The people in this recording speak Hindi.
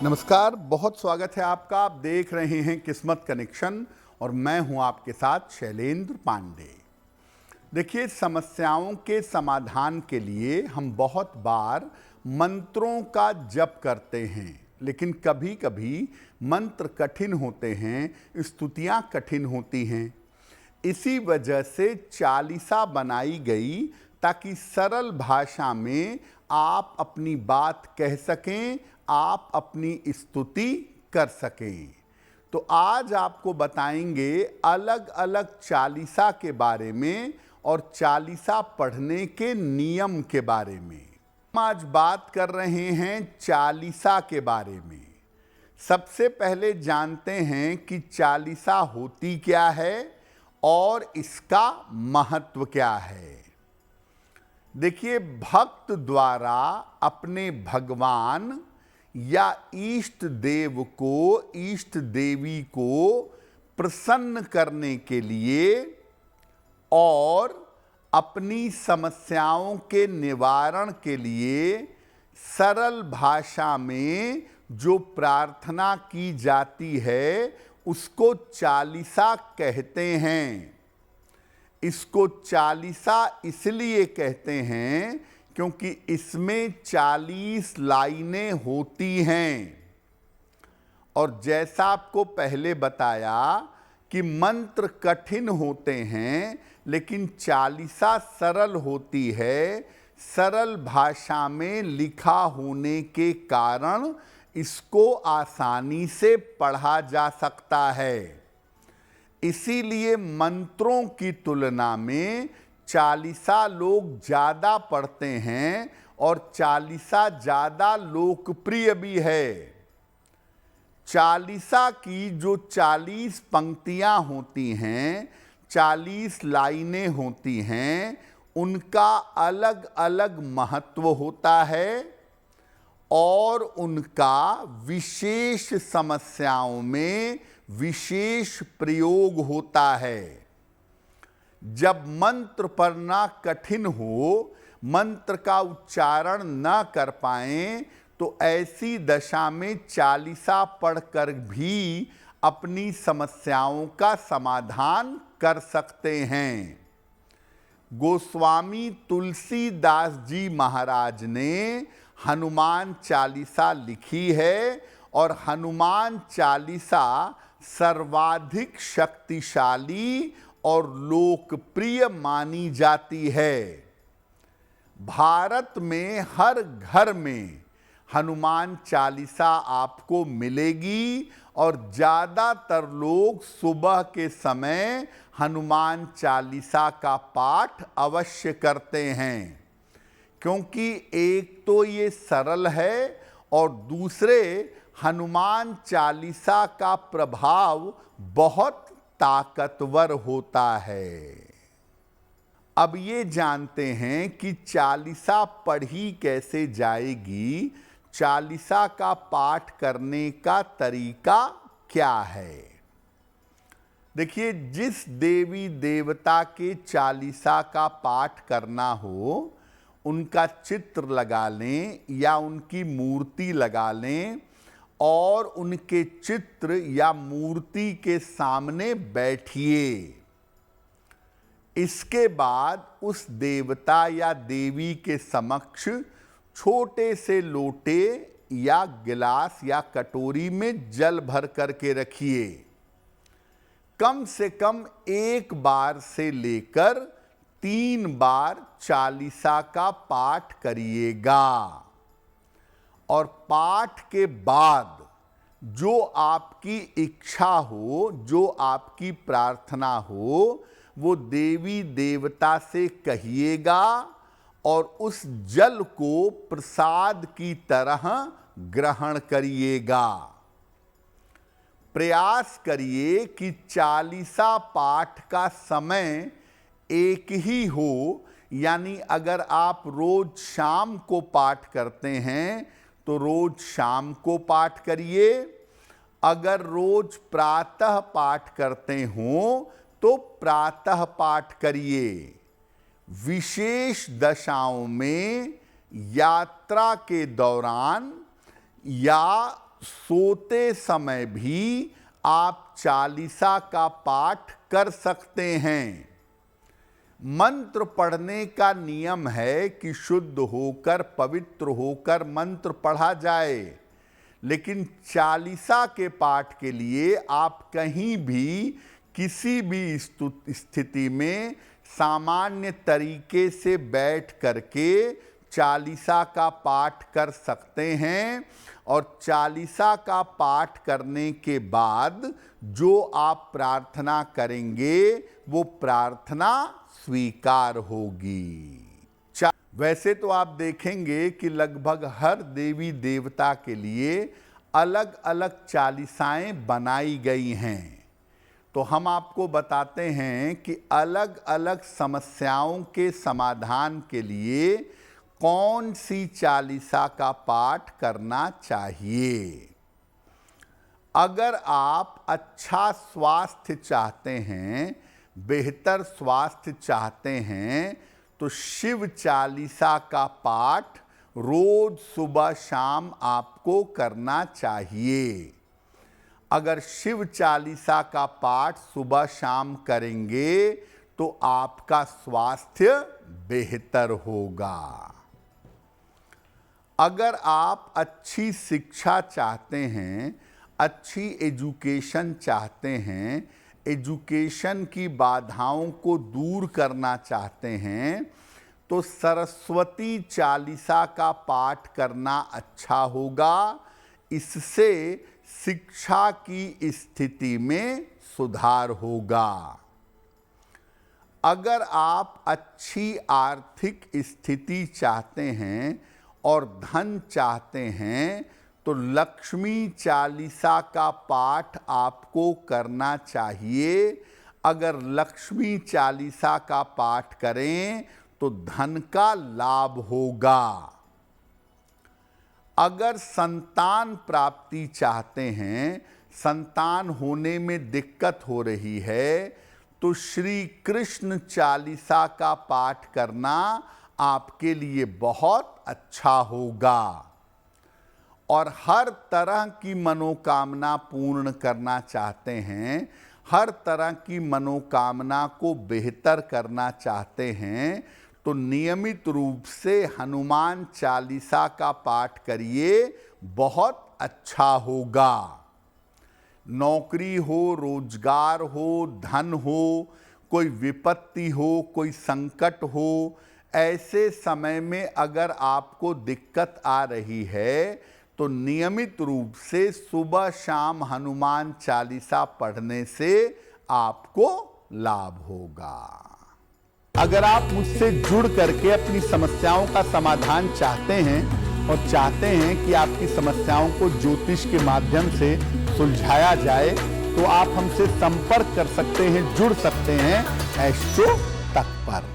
नमस्कार, बहुत स्वागत है आपका। आप देख रहे हैं किस्मत कनेक्शन और मैं हूं आपके साथ शैलेंद्र पांडे। देखिए, समस्याओं के समाधान के लिए हम बहुत बार मंत्रों का जप करते हैं, लेकिन कभी कभी मंत्र कठिन होते हैं, स्तुतियां कठिन होती हैं। इसी वजह से चालीसा बनाई गई ताकि सरल भाषा में आप अपनी बात कह सकें, आप अपनी स्तुति कर सकें। तो आज आपको बताएंगे अलग अलग चालीसा के बारे में और चालीसा पढ़ने के नियम के बारे में। हम आज बात कर रहे हैं चालीसा के बारे में। सबसे पहले जानते हैं कि चालीसा होती क्या है और इसका महत्व क्या है। देखिए, भक्त द्वारा अपने भगवान या इष्ट देव को, इष्ट देवी को प्रसन्न करने के लिए और अपनी समस्याओं के निवारण के लिए सरल भाषा में जो प्रार्थना की जाती है उसको चालीसा कहते हैं। इसको चालीसा इसलिए कहते हैं क्योंकि इसमें 40 लाइनें होती हैं। और जैसा आपको पहले बताया कि मंत्र कठिन होते हैं लेकिन चालीसा सरल होती है। सरल भाषा में लिखा होने के कारण इसको आसानी से पढ़ा जा सकता है। इसीलिए मंत्रों की तुलना में चालीसा लोग ज़्यादा पढ़ते हैं और चालीसा ज़्यादा लोकप्रिय भी है। चालीसा की जो 40 पंक्तियां होती हैं, 40 लाइनें होती हैं, उनका अलग अलग महत्व होता है और उनका विशेष समस्याओं में विशेष प्रयोग होता है। जब मंत्र पढ़ना कठिन हो, मंत्र का उच्चारण न कर पाएं, तो ऐसी दशा में चालीसा पढ़कर भी अपनी समस्याओं का समाधान कर सकते हैं। गोस्वामी तुलसीदास जी महाराज ने हनुमान चालीसा लिखी है और हनुमान चालीसा सर्वाधिक शक्तिशाली और लोकप्रिय मानी जाती है। भारत में हर घर में हनुमान चालीसा आपको मिलेगी और ज़्यादातर लोग सुबह के समय हनुमान चालीसा का पाठ अवश्य करते हैं, क्योंकि एक तो ये सरल है और दूसरे हनुमान चालीसा का प्रभाव बहुत ताकतवर होता है। अब ये जानते हैं कि चालीसा पढ़ी कैसे जाएगी, चालीसा का पाठ करने का तरीका क्या है। देखिए, जिस देवी देवता के चालीसा का पाठ करना हो उनका चित्र लगा लें या उनकी मूर्ति लगा लें और उनके चित्र या मूर्ति के सामने बैठिए। इसके बाद उस देवता या देवी के समक्ष छोटे से लोटे या गिलास या कटोरी में जल भर करके रखिए। कम से कम 1 बार से लेकर 3 बार चालीसा का पाठ करिएगा और पाठ के बाद जो आपकी इच्छा हो, जो आपकी प्रार्थना हो, वो देवी देवता से कहिएगा और उस जल को प्रसाद की तरह ग्रहण करिएगा। प्रयास करिए कि चालीसा पाठ का समय एक ही हो, यानी अगर आप रोज शाम को पाठ करते हैं तो रोज शाम को पाठ करिए। अगर रोज प्रातः पाठ करते हों तो प्रातः पाठ करिए। विशेष दशाओं में, यात्रा के दौरान या सोते समय भी आप चालीसा का पाठ कर सकते हैं। मंत्र पढ़ने का नियम है कि शुद्ध होकर, पवित्र होकर मंत्र पढ़ा जाए, लेकिन चालीसा के पाठ के लिए आप कहीं भी, किसी भी स्थिति में सामान्य तरीके से बैठ करके चालीसा का पाठ कर सकते हैं। और चालीसा का पाठ करने के बाद जो आप प्रार्थना करेंगे वो प्रार्थना स्वीकार होगी। वैसे तो आप देखेंगे कि लगभग हर देवी देवता के लिए अलग अलग चालीसाएं बनाई गई हैं। तो हम आपको बताते हैं कि अलग अलग समस्याओं के समाधान के लिए कौन सी चालीसा का पाठ करना चाहिए। अगर आप अच्छा स्वास्थ्य चाहते हैं, बेहतर स्वास्थ्य चाहते हैं, तो शिव चालीसा का पाठ रोज सुबह शाम आपको करना चाहिए। अगर शिव चालीसा का पाठ सुबह शाम करेंगे तो आपका स्वास्थ्य बेहतर होगा। अगर आप अच्छी शिक्षा चाहते हैं, अच्छी एजुकेशन चाहते हैं, एजुकेशन की बाधाओं को दूर करना चाहते हैं, तो सरस्वती चालीसा का पाठ करना अच्छा होगा। इससे शिक्षा की स्थिति में सुधार होगा। अगर आप अच्छी आर्थिक स्थिति चाहते हैं और धन चाहते हैं, तो लक्ष्मी चालीसा का पाठ आपको करना चाहिए। अगर लक्ष्मी चालीसा का पाठ करें तो धन का लाभ होगा। अगर संतान प्राप्ति चाहते हैं, संतान होने में दिक्कत हो रही है, तो श्री कृष्ण चालीसा का पाठ करना आपके लिए बहुत अच्छा होगा। और हर तरह की मनोकामना पूर्ण करना चाहते हैं, हर तरह की मनोकामना को बेहतर करना चाहते हैं, तो नियमित रूप से हनुमान चालीसा का पाठ करिए, बहुत अच्छा होगा। नौकरी हो, रोजगार हो, धन हो, कोई विपत्ति हो, कोई संकट हो, ऐसे समय में अगर आपको दिक्कत आ रही है तो नियमित रूप से सुबह शाम हनुमान चालीसा पढ़ने से आपको लाभ होगा। अगर आप मुझसे जुड़ करके अपनी समस्याओं का समाधान चाहते हैं और चाहते हैं कि आपकी समस्याओं को ज्योतिष के माध्यम से सुलझाया जाए, तो आप हमसे संपर्क कर सकते हैं, जुड़ सकते हैं एस्ट्रो तक पर।